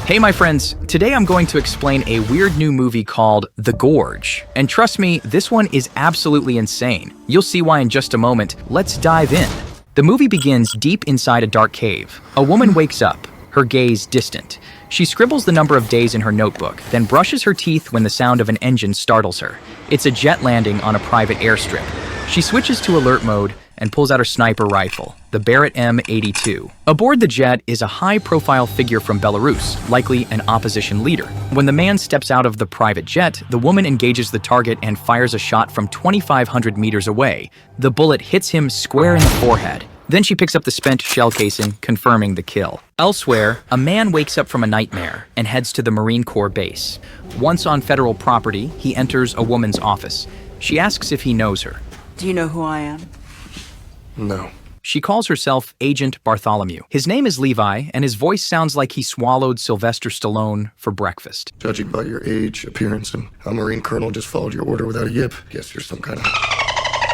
Hey my friends, today I'm going to explain a weird new movie called The Gorge. And trust me, this one is absolutely insane. You'll see why in just a moment. Let's dive in. The movie begins deep inside a dark cave. A woman wakes up, her gaze distant. She scribbles the number of days in her notebook, then brushes her teeth when the sound of an engine startles her. It's a jet landing on a private airstrip. She switches to alert mode and pulls out her sniper rifle, the Barrett M82. Aboard the jet is a high-profile figure from Belarus, likely an opposition leader. When the man steps out of the private jet, the woman engages the target and fires a shot from 2,500 meters away. The bullet hits him square in the forehead. Then she picks up the spent shell casing, confirming the kill. Elsewhere, a man wakes up from a nightmare and heads to the Marine Corps base. Once on federal property, he enters a woman's office. She asks if he knows her. Do you know who I am? No. She calls herself Agent Bartholomew. His name is Levi, and his voice sounds like he swallowed Sylvester Stallone for breakfast. Judging by your age, appearance, and how Marine Colonel just followed your order without a yip, guess you're some kind of...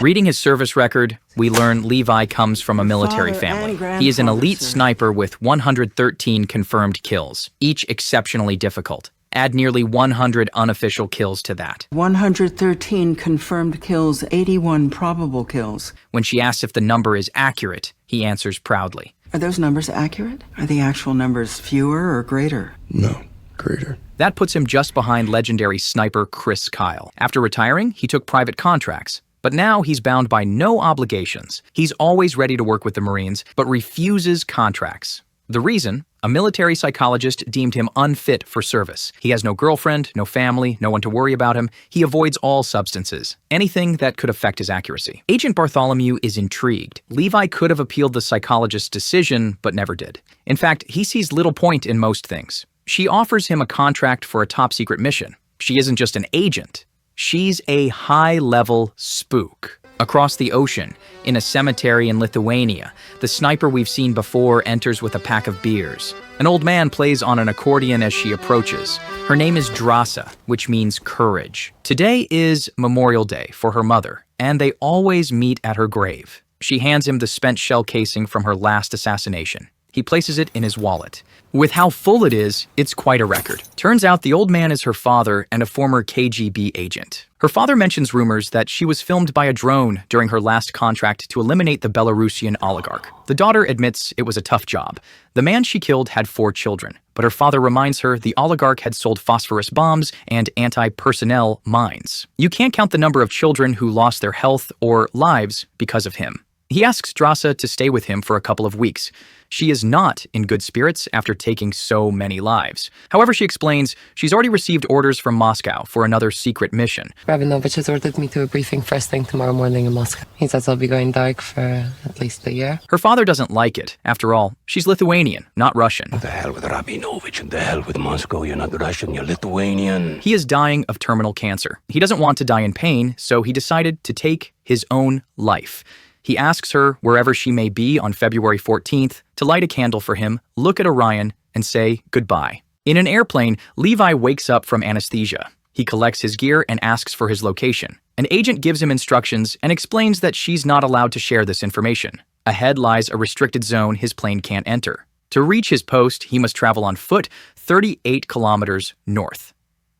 Reading his service record, we learn Levi comes from a military family. He is an elite sniper with 113 confirmed kills, each exceptionally difficult. Add nearly 100 unofficial kills to that. 113 confirmed kills, 81 probable kills. When she asks if the number is accurate, he answers proudly. Are those numbers accurate? Are the actual numbers fewer or greater? No, greater. That puts him just behind legendary sniper Chris Kyle. After retiring, he took private contracts. But now he's bound by no obligations. He's always ready to work with the Marines, but refuses contracts. The reason? A military psychologist deemed him unfit for service. He has no girlfriend, no family, no one to worry about him. He avoids all substances, anything that could affect his accuracy. Agent Bartholomew is intrigued. Levi could have appealed the psychologist's decision, but never did. In fact, he sees little point in most things. She offers him a contract for a top-secret mission. She isn't just an agent. She's a high-level spook. Across the ocean, in a cemetery in Lithuania, the sniper we've seen before enters with a pack of beers. An old man plays on an accordion as she approaches. Her name is Drasa, which means courage. Today is Memorial Day for her mother, and they always meet at her grave. She hands him the spent shell casing from her last assassination. He places it in his wallet. With how full it is, it's quite a record. Turns out the old man is her father and a former KGB agent. Her father mentions rumors that she was filmed by a drone during her last contract to eliminate the Belarusian oligarch. The daughter admits it was a tough job. The man she killed had 4 children, but her father reminds her the oligarch had sold phosphorus bombs and anti-personnel mines. You can't count the number of children who lost their health or lives because of him. He asks Drasa to stay with him for a couple of weeks. She is not in good spirits after taking so many lives. However, she explains she's already received orders from Moscow for another secret mission. Rabinovich has ordered me to a briefing first thing tomorrow morning in Moscow. He says I'll be going dark for at least a year. Her father doesn't like it. After all, she's Lithuanian, not Russian. The hell with Rabinovich and the hell with Moscow. You're not Russian, you're Lithuanian. He is dying of terminal cancer. He doesn't want to die in pain, so he decided to take his own life. He asks her, wherever she may be on February 14th, to light a candle for him, look at Orion, and say goodbye. In an airplane, Levi wakes up from anesthesia. He collects his gear and asks for his location. An agent gives him instructions and explains that she's not allowed to share this information. Ahead lies a restricted zone his plane can't enter. To reach his post, he must travel on foot 38 kilometers north.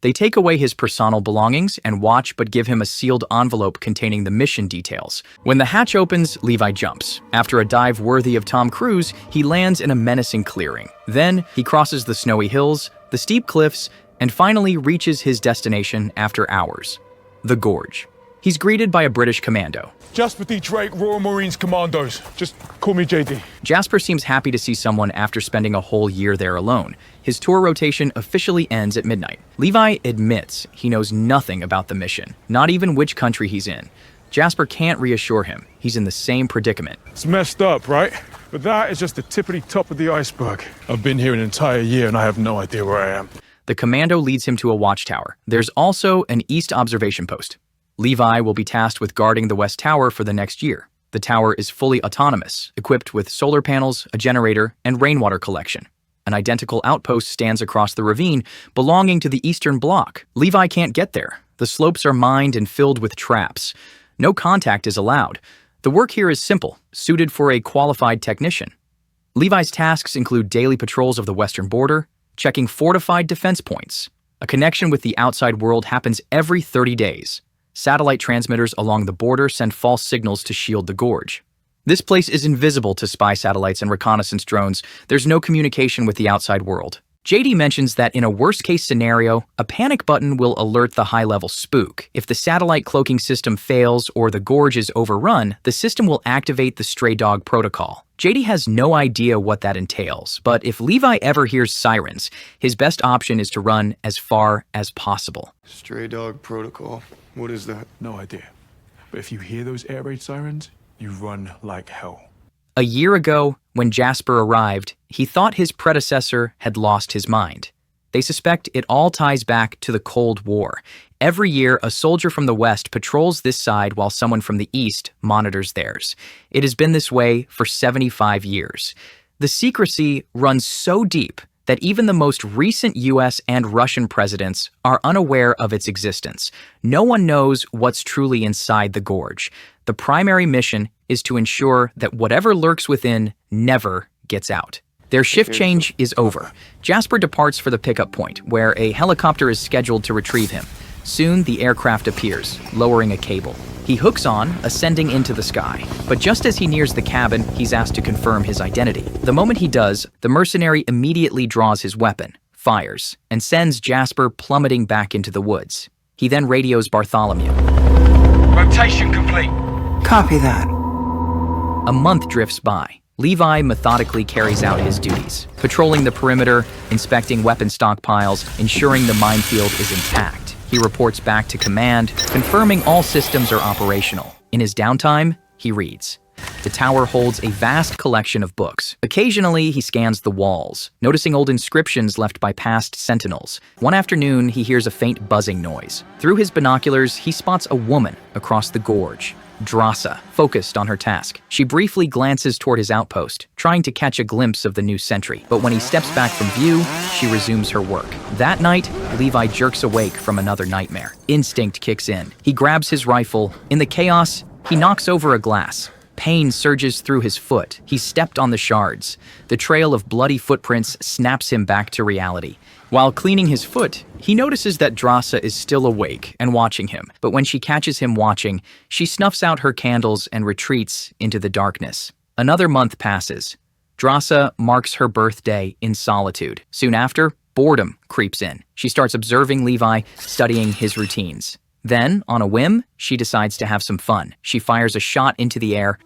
They take away his personal belongings and watch but give him a sealed envelope containing the mission details. When the hatch opens, Levi jumps. After a dive worthy of Tom Cruise, he lands in a menacing clearing. Then, he crosses the snowy hills, the steep cliffs, and finally reaches his destination after hours, the Gorge. He's greeted by a British commando. Jasper D. Drake, Royal Marines Commandos. Just call me JD. Jasper seems happy to see someone after spending a whole year there alone. His tour rotation officially ends at midnight. Levi admits he knows nothing about the mission, not even which country he's in. Jasper can't reassure him. He's in the same predicament. It's messed up, right? But that is just the tippity top of the iceberg. I've been here an entire year and I have no idea where I am. The commando leads him to a watchtower. There's also an east observation post. Levi will be tasked with guarding the West Tower for the next year. The tower is fully autonomous, equipped with solar panels, a generator, and rainwater collection. An identical outpost stands across the ravine, belonging to the Eastern Bloc. Levi can't get there. The slopes are mined and filled with traps. No contact is allowed. The work here is simple, suited for a qualified technician. Levi's tasks include daily patrols of the western border, checking fortified defense points. A connection with the outside world happens every 30 days. Satellite transmitters along the border send false signals to shield the gorge. This place is invisible to spy satellites and reconnaissance drones. There's no communication with the outside world. JD mentions that in a worst-case scenario, a panic button will alert the high-level spook. If the satellite cloaking system fails or the gorge is overrun, the system will activate the stray dog protocol. JD has no idea what that entails, but if Levi ever hears sirens, his best option is to run as far as possible. Stray dog protocol. What is that? No idea. But if you hear those air raid sirens, you run like hell. A year ago, when Jasper arrived, he thought his predecessor had lost his mind. They suspect it all ties back to the Cold War. Every year, a soldier from the West patrols this side while someone from the East monitors theirs. It has been this way for 75 years. The secrecy runs so deep that even the most recent US and Russian presidents are unaware of its existence. No one knows what's truly inside the gorge. The primary mission is to ensure that whatever lurks within never gets out. Their shift change is over. Jasper departs for the pickup point, where a helicopter is scheduled to retrieve him. Soon, the aircraft appears, lowering a cable. He hooks on, ascending into the sky. But just as he nears the cabin, he's asked to confirm his identity. The moment he does, the mercenary immediately draws his weapon, fires, and sends Jasper plummeting back into the woods. He then radios Bartholomew. Rotation complete. Copy that. A month drifts by. Levi methodically carries out his duties, patrolling the perimeter, inspecting weapon stockpiles, ensuring the minefield is intact. He reports back to command, confirming all systems are operational. In his downtime, he reads. The tower holds a vast collection of books. Occasionally, he scans the walls, noticing old inscriptions left by past sentinels. One afternoon, he hears a faint buzzing noise. Through his binoculars, he spots a woman across the gorge. Drasa, focused on her task. She briefly glances toward his outpost, trying to catch a glimpse of the new sentry. But when he steps back from view, she resumes her work. That night, Levi jerks awake from another nightmare. Instinct kicks in. He grabs his rifle. In the chaos, he knocks over a glass. Pain surges through his foot. He stepped on the shards. The trail of bloody footprints snaps him back to reality. While cleaning his foot, he notices that Drasa is still awake and watching him. But when she catches him watching, she snuffs out her candles and retreats into the darkness. Another month passes. Drasa marks her birthday in solitude. Soon after, boredom creeps in. She starts observing Levi, studying his routines. Then, on a whim, she decides to have some fun. She fires a shot into the air.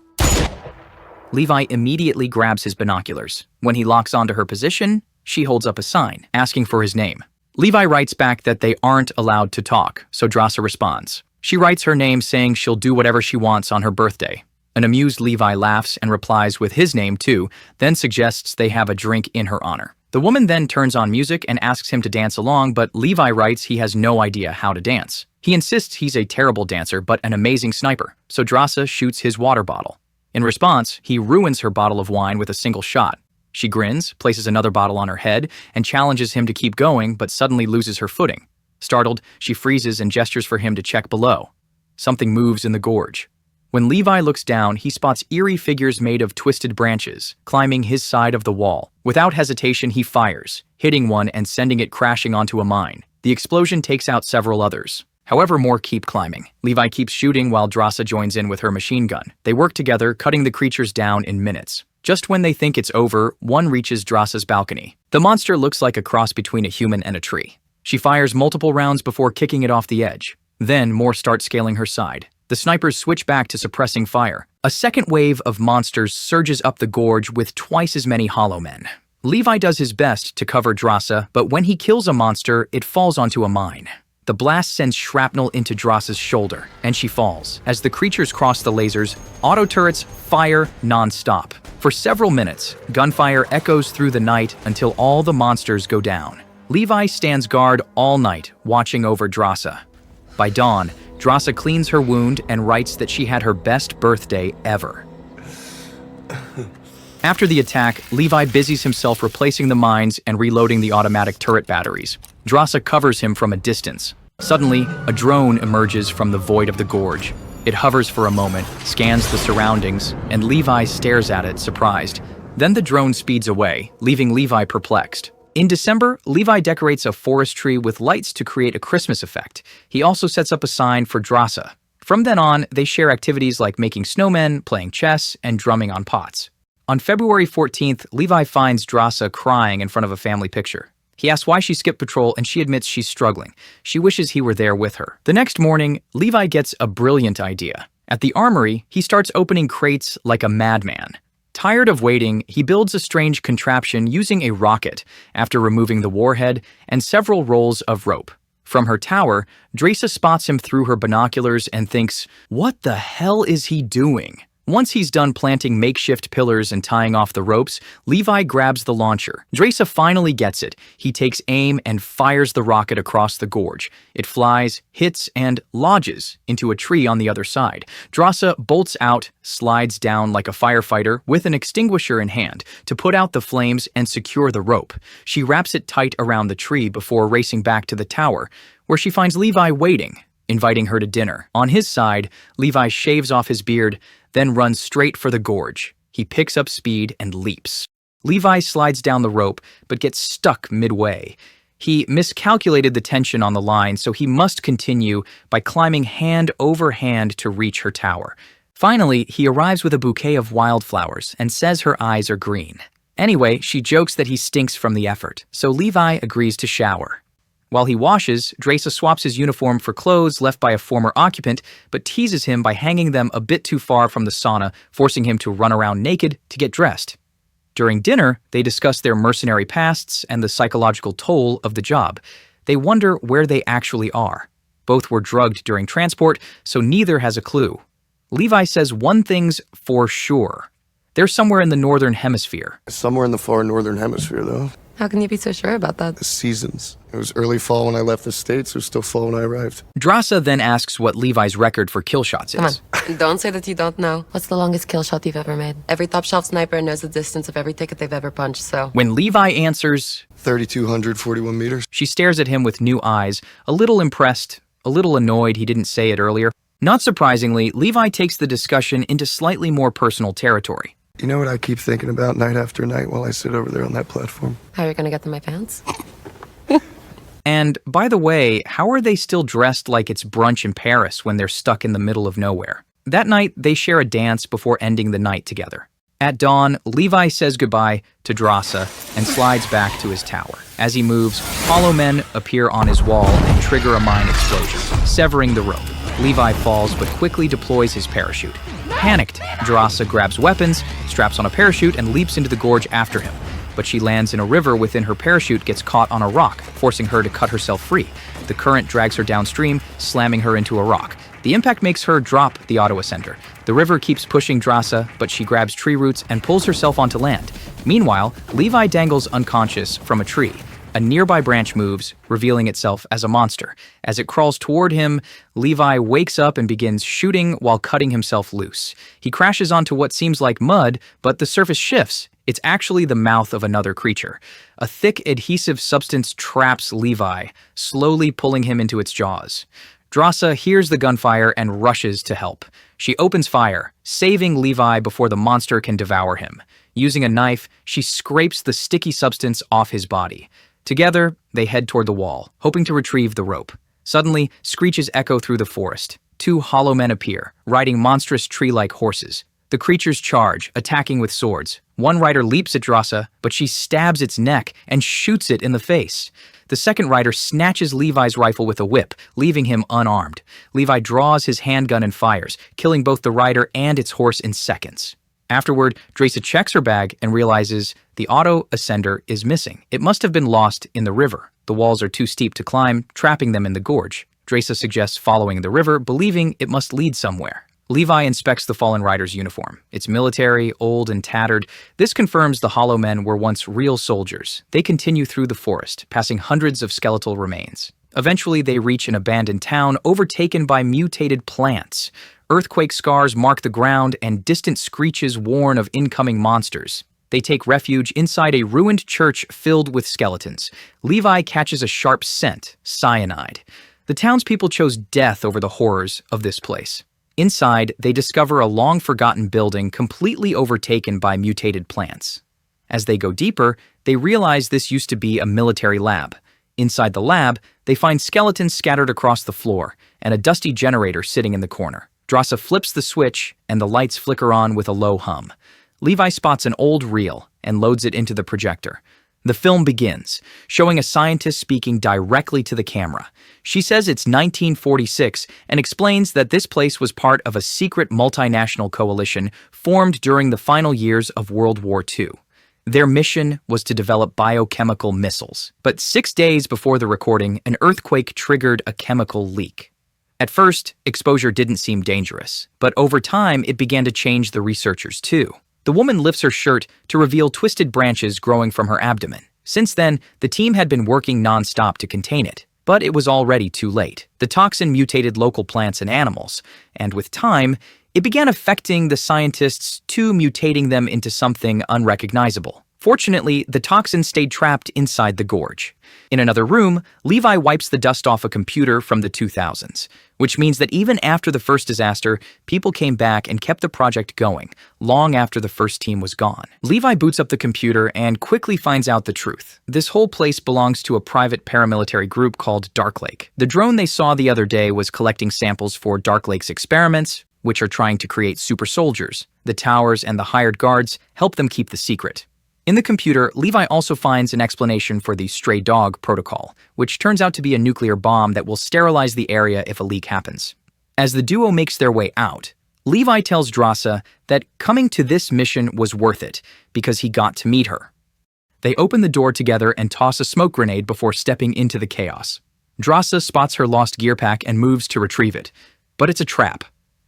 Levi immediately grabs his binoculars. When he locks onto her position, she holds up a sign, asking for his name. Levi writes back that they aren't allowed to talk, so Drasa responds. She writes her name saying she'll do whatever she wants on her birthday. An amused Levi laughs and replies with his name too, then suggests they have a drink in her honor. The woman then turns on music and asks him to dance along, but Levi writes he has no idea how to dance. He insists he's a terrible dancer, but an amazing sniper, so Drasa shoots his water bottle. In response, he ruins her bottle of wine with a single shot. She grins, places another bottle on her head, and challenges him to keep going, but suddenly loses her footing. Startled, she freezes and gestures for him to check below. Something moves in the gorge. When Levi looks down, he spots eerie figures made of twisted branches, climbing his side of the wall. Without hesitation, he fires, hitting one and sending it crashing onto a mine. The explosion takes out several others. However, more keep climbing. Levi keeps shooting while Drasa joins in with her machine gun. They work together, cutting the creatures down in minutes. Just when they think it's over, one reaches Drasa's balcony. The monster looks like a cross between a human and a tree. She fires multiple rounds before kicking it off the edge. Then, more start scaling her side. The snipers switch back to suppressing fire. A second wave of monsters surges up the gorge with twice as many hollow men. Levi does his best to cover Drasa, but when he kills a monster, it falls onto a mine. The blast sends shrapnel into Drasa's shoulder, and she falls. As the creatures cross the lasers, auto turrets fire non-stop. For several minutes, gunfire echoes through the night until all the monsters go down. Levi stands guard all night, watching over Drasa. By dawn, Drasa cleans her wound and writes that she had her best birthday ever. After the attack, Levi busies himself replacing the mines and reloading the automatic turret batteries. Drasa covers him from a distance. Suddenly, a drone emerges from the void of the gorge. It hovers for a moment, scans the surroundings, and Levi stares at it, surprised. Then the drone speeds away, leaving Levi perplexed. In December, Levi decorates a forest tree with lights to create a Christmas effect. He also sets up a sign for Drasa. From then on, they share activities like making snowmen, playing chess, and drumming on pots. On February 14th, Levi finds Drasa crying in front of a family picture. He asks why she skipped patrol, and she admits she's struggling. She wishes he were there with her. The next morning, Levi gets a brilliant idea. At the armory, he starts opening crates like a madman. Tired of waiting, he builds a strange contraption using a rocket after removing the warhead and several rolls of rope. From her tower, Drasa spots him through her binoculars and thinks, "What the hell is he doing?" Once he's done planting makeshift pillars and tying off the ropes, Levi grabs the launcher. Drasa finally gets it. He takes aim and fires the rocket across the gorge. It flies, hits, and lodges into a tree on the other side. Drasa bolts out, slides down like a firefighter with an extinguisher in hand to put out the flames and secure the rope. She wraps it tight around the tree before racing back to the tower, where she finds Levi waiting, inviting her to dinner. On his side, Levi shaves off his beard, then runs straight for the gorge. He picks up speed and leaps. Levi slides down the rope, but gets stuck midway. He miscalculated the tension on the line, so he must continue by climbing hand over hand to reach her tower. Finally, he arrives with a bouquet of wildflowers and says her eyes are green. Anyway, she jokes that he stinks from the effort, so Levi agrees to shower. While he washes, Drasa swaps his uniform for clothes left by a former occupant, but teases him by hanging them a bit too far from the sauna, forcing him to run around naked to get dressed. During dinner, they discuss their mercenary pasts and the psychological toll of the job. They wonder where they actually are. Both were drugged during transport, so neither has a clue. Levi says one thing's for sure. They're somewhere in the northern hemisphere. Somewhere in the far northern hemisphere, though. How can you be so sure about that? The seasons. It was early fall when I left the States. It was still fall when I arrived. Drasa then asks what Levi's record for kill shots is. Come on, don't say that you don't know. What's the longest kill shot you've ever made? Every top-shelf sniper knows the distance of every ticket they've ever punched, so... When Levi answers, 3,241 meters. she stares at him with new eyes, a little impressed, a little annoyed he didn't say it earlier. Not surprisingly, Levi takes the discussion into slightly more personal territory. You know what I keep thinking about night after night while I sit over there on that platform? How are you gonna get to my pants? And, by the way, how are they still dressed like it's brunch in Paris when they're stuck in the middle of nowhere? That night, they share a dance before ending the night together. At dawn, Levi says goodbye to Drasa and slides back to his tower. As he moves, hollow men appear on his wall and trigger a mine explosion, severing the rope. Levi falls but quickly deploys his parachute. Panicked, Drasa grabs weapons, straps on a parachute, and leaps into the gorge after him. But she lands in a river within her parachute gets caught on a rock, forcing her to cut herself free. The current drags her downstream, slamming her into a rock. The impact makes her drop the auto-ascender. The river keeps pushing Drasa, but she grabs tree roots and pulls herself onto land. Meanwhile, Levi dangles unconscious from a tree. A nearby branch moves, revealing itself as a monster. As it crawls toward him, Levi wakes up and begins shooting while cutting himself loose. He crashes onto what seems like mud, but the surface shifts. It's actually the mouth of another creature. A thick, adhesive substance traps Levi, slowly pulling him into its jaws. Drasa hears the gunfire and rushes to help. She opens fire, saving Levi before the monster can devour him. Using a knife, she scrapes the sticky substance off his body. Together, they head toward the wall, hoping to retrieve the rope. Suddenly, screeches echo through the forest. Two hollow men appear, riding monstrous tree-like horses. The creatures charge, attacking with swords. One rider leaps at Drasa, but she stabs its neck and shoots it in the face. The second rider snatches Levi's rifle with a whip, leaving him unarmed. Levi draws his handgun and fires, killing both the rider and its horse in seconds. Afterward, Drasa checks her bag and realizes the auto-ascender is missing. It must have been lost in the river. The walls are too steep to climb, trapping them in the gorge. Drasa suggests following the river, believing it must lead somewhere. Levi inspects the fallen rider's uniform. It's military, old, and tattered. This confirms the hollow men were once real soldiers. They continue through the forest, passing hundreds of skeletal remains. Eventually, they reach an abandoned town overtaken by mutated plants. Earthquake scars mark the ground and distant screeches warn of incoming monsters. They take refuge inside a ruined church filled with skeletons. Levi catches a sharp scent, cyanide. The townspeople chose death over the horrors of this place. Inside, they discover a long-forgotten building completely overtaken by mutated plants. As they go deeper, they realize this used to be a military lab. Inside the lab, they find skeletons scattered across the floor and a dusty generator sitting in the corner. Drasa flips the switch and the lights flicker on with a low hum. Levi spots an old reel and loads it into the projector. The film begins, showing a scientist speaking directly to the camera. She says it's 1946 and explains that this place was part of a secret multinational coalition formed during the final years of World War II. Their mission was to develop biochemical missiles. But 6 days before the recording, an earthquake triggered a chemical leak. At first, exposure didn't seem dangerous, but over time it began to change the researchers too. The woman lifts her shirt to reveal twisted branches growing from her abdomen. Since then, the team had been working non-stop to contain it, but it was already too late. The toxin mutated local plants and animals, and with time, it began affecting the scientists too, mutating them into something unrecognizable. Fortunately, the toxin stayed trapped inside the gorge. In another room, Levi wipes the dust off a computer from the 2000s, which means that even after the first disaster, people came back and kept the project going, long after the first team was gone. Levi boots up the computer and quickly finds out the truth. This whole place belongs to a private paramilitary group called Darklake. The drone they saw the other day was collecting samples for Darklake's experiments, which are trying to create super soldiers. The towers and the hired guards help them keep the secret. In the computer, Levi also finds an explanation for the stray dog protocol, which turns out to be a nuclear bomb that will sterilize the area if a leak happens. As the duo makes their way out, Levi tells Drasa that coming to this mission was worth it because he got to meet her. They open the door together and toss a smoke grenade before stepping into the chaos. Drasa spots her lost gear pack and moves to retrieve it, but it's a trap.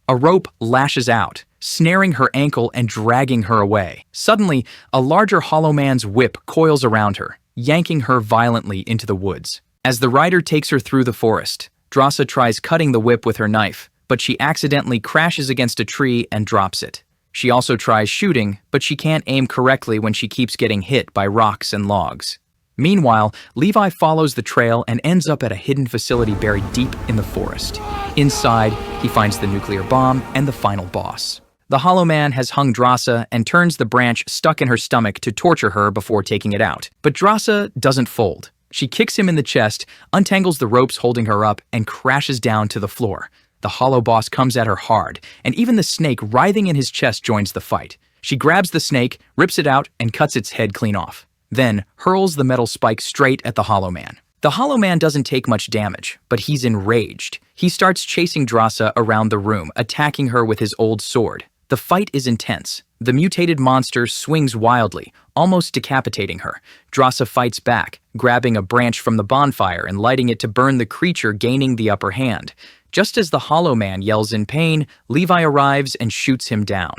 A rope lashes out, snaring her ankle and dragging her away. Suddenly, a larger Hollow Man's whip coils around her, yanking her violently into the woods. As the rider takes her through the forest, Drasa tries cutting the whip with her knife, but she accidentally crashes against a tree and drops it. She also tries shooting, but she can't aim correctly when she keeps getting hit by rocks and logs. Meanwhile, Levi follows the trail and ends up at a hidden facility buried deep in the forest. Inside, he finds the nuclear bomb and the final boss. The Hollow Man has hung Drasa and turns the branch stuck in her stomach to torture her before taking it out. But Drasa doesn't fold. She kicks him in the chest, untangles the ropes holding her up, and crashes down to the floor. The Hollow Boss comes at her hard, and even the snake writhing in his chest joins the fight. She grabs the snake, rips it out, and cuts its head clean off. Then hurls the metal spike straight at the Hollow Man. The Hollow Man doesn't take much damage, but he's enraged. He starts chasing Drasa around the room, attacking her with his old sword. The fight is intense. The mutated monster swings wildly, almost decapitating her. Drasa fights back, grabbing a branch from the bonfire and lighting it to burn the creature, gaining the upper hand. Just as the Hollow Man yells in pain, Levi arrives and shoots him down.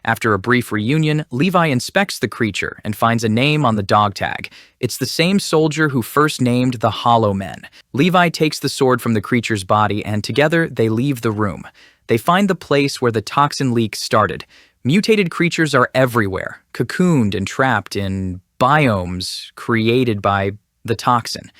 After a brief reunion, Levi inspects the creature and finds a name on the dog tag. It's the same soldier who first named the Hollow Men. Levi takes the sword from the creature's body and together they leave the room. They find the place where the toxin leak started. Mutated creatures are everywhere, cocooned and trapped in biomes created by the toxin.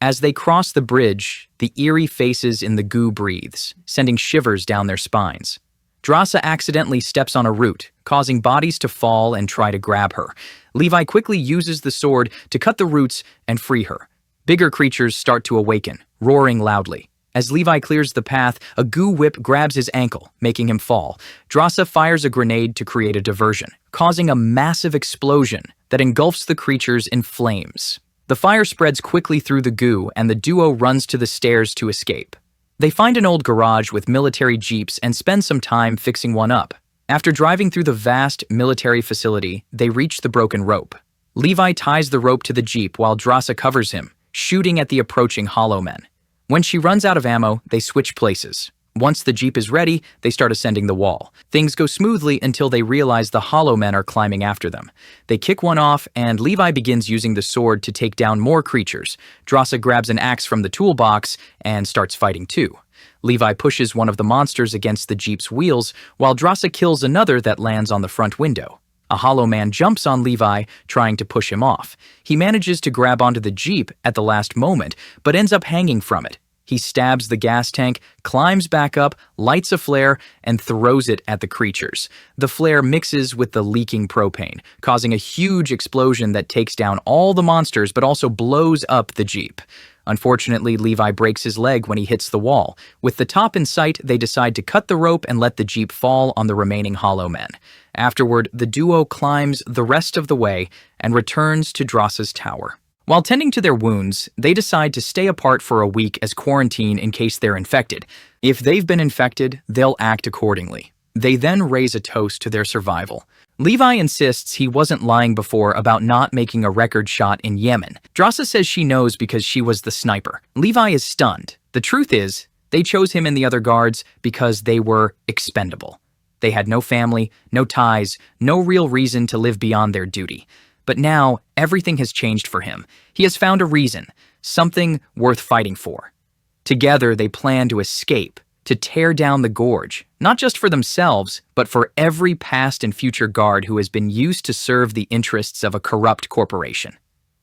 As they cross the bridge, the eerie faces in the goo breathes, sending shivers down their spines. Drasa accidentally steps on a root, causing bodies to fall and try to grab her. Levi quickly uses the sword to cut the roots and free her. Bigger creatures start to awaken, roaring loudly. As Levi clears the path, a goo whip grabs his ankle, making him fall. Drasa fires a grenade to create a diversion, causing a massive explosion that engulfs the creatures in flames. The fire spreads quickly through the goo, and the duo runs to the stairs to escape. They find an old garage with military jeeps and spend some time fixing one up. After driving through the vast military facility, they reach the broken rope. Levi ties the rope to the jeep while Drasa covers him, shooting at the approaching Hollow Men. When she runs out of ammo, they switch places. Once the jeep is ready, they start ascending the wall. Things go smoothly until they realize the Hollow Men are climbing after them. They kick one off, and Levi begins using the sword to take down more creatures. Drasa grabs an axe from the toolbox and starts fighting too. Levi pushes one of the monsters against the jeep's wheels, while Drasa kills another that lands on the front window. A Hollow Man jumps on Levi, trying to push him off. He manages to grab onto the jeep at the last moment, but ends up hanging from it. He stabs the gas tank, climbs back up, lights a flare, and throws it at the creatures. The flare mixes with the leaking propane, causing a huge explosion that takes down all the monsters but also blows up the Jeep. Unfortunately, Levi breaks his leg when he hits the wall. With the top in sight, they decide to cut the rope and let the Jeep fall on the remaining Hollow Men. Afterward, the duo climbs the rest of the way and returns to Drossa's tower. While tending to their wounds, they decide to stay apart for a week as quarantine in case they're infected. If they've been infected, they'll act accordingly. They then raise a toast to their survival. Levi insists he wasn't lying before about not making a record shot in Yemen. Drossa says she knows because she was the sniper. Levi is stunned. The truth is, they chose him and the other guards because they were expendable. They had no family, no ties, no real reason to live beyond their duty. But now, everything has changed for him. He has found a reason, something worth fighting for. Together, they plan to escape, to tear down the Gorge, not just for themselves, but for every past and future guard who has been used to serve the interests of a corrupt corporation.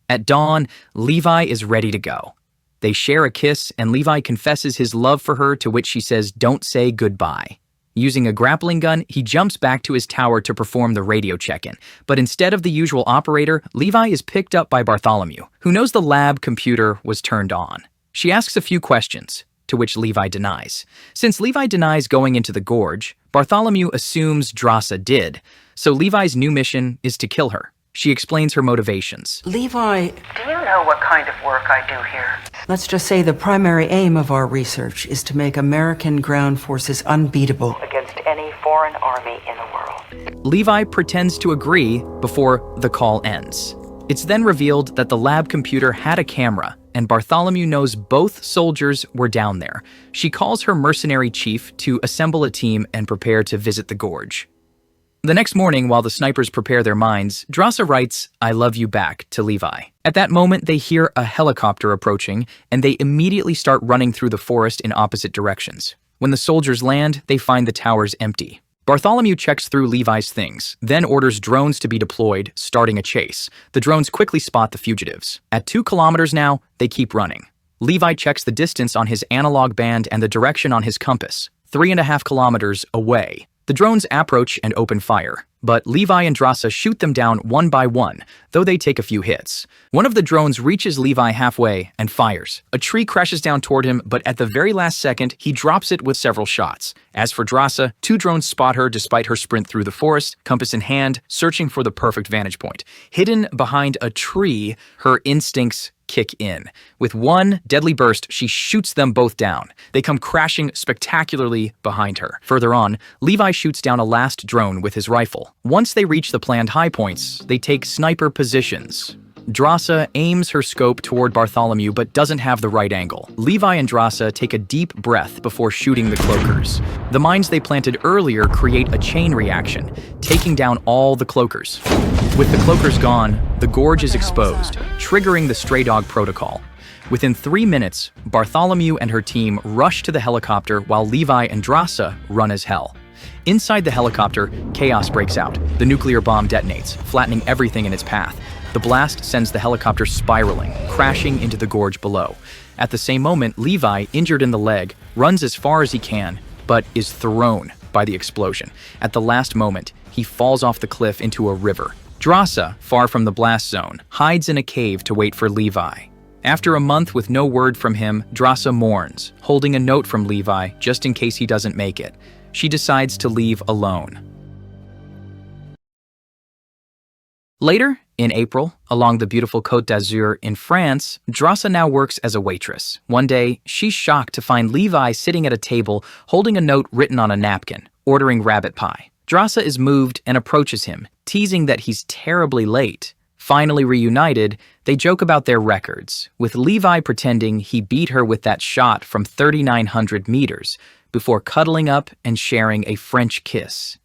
At dawn, Levi is ready to go. They share a kiss, and Levi confesses his love for her, to which she says, "Don't say goodbye." Using a grappling gun, he jumps back to his tower to perform the radio check-in. But instead of the usual operator, Levi is picked up by Bartholomew, who knows the lab computer was turned on. She asks a few questions, to which Levi denies. Since Levi denies going into the Gorge, Bartholomew assumes Drossa did, so Levi's new mission is to kill her. She explains her motivations. Levi, Do you know what kind of work I do here? let's just say the primary aim of our research is to make American ground forces unbeatable. Against any foreign army in the world. Levi pretends to agree before the call ends. It's then revealed that the lab computer had a camera, and Bartholomew knows both soldiers were down there. She calls her mercenary chief to assemble a team and prepare to visit the Gorge. The next morning, while the snipers prepare their minds, Drossa writes, "I love you back," to Levi. At that moment, they hear a helicopter approaching, and they immediately start running through the forest in opposite directions. When the soldiers land, they find the towers empty. Bartholomew checks through Levi's things, then orders drones to be deployed, starting a chase. The drones quickly spot the fugitives. At 2 kilometers now, they keep running. Levi checks the distance on his analog band and the direction on his compass, 3.5 kilometers away. The drones approach and open fire, but Levi and Drossa shoot them down one by one, though they take a few hits. One of the drones reaches Levi halfway and fires. A tree crashes down toward him, but at the very last second, he drops it with several shots. As for Drossa, 2 drones spot her despite her sprint through the forest, compass in hand, searching for the perfect vantage point. Hidden behind a tree, her instincts kick in. With one deadly burst, she shoots them both down. They come crashing spectacularly behind her. Further on, Levi shoots down a last drone with his rifle. Once they reach the planned high points, they take sniper positions. Drossa aims her scope toward Bartholomew but doesn't have the right angle. Levi and Drossa take a deep breath before shooting the cloakers. The mines they planted earlier create a chain reaction, taking down all the cloakers. With the cloakers gone, the Gorge is exposed, triggering the stray dog protocol. Within 3 minutes, Bartholomew and her team rush to the helicopter while Levi and Drossa run as hell. Inside the helicopter, chaos breaks out. The nuclear bomb detonates, flattening everything in its path. The blast sends the helicopter spiraling, crashing into the Gorge below. At the same moment, Levi, injured in the leg, runs as far as he can, but is thrown by the explosion. At the last moment, he falls off the cliff into a river. Drossa, far from the blast zone, hides in a cave to wait for Levi. After a month with no word from him, Drossa mourns, holding a note from Levi just in case he doesn't make it. She decides to leave alone. Later, in April, along the beautiful Côte d'Azur in France, Drossa now works as a waitress. One day, she's shocked to find Levi sitting at a table holding a note written on a napkin, ordering rabbit pie. Drossa is moved and approaches him, teasing that he's terribly late. Finally reunited, they joke about their records, with Levi pretending he beat her with that shot from 3,900 meters, before cuddling up and sharing a French kiss.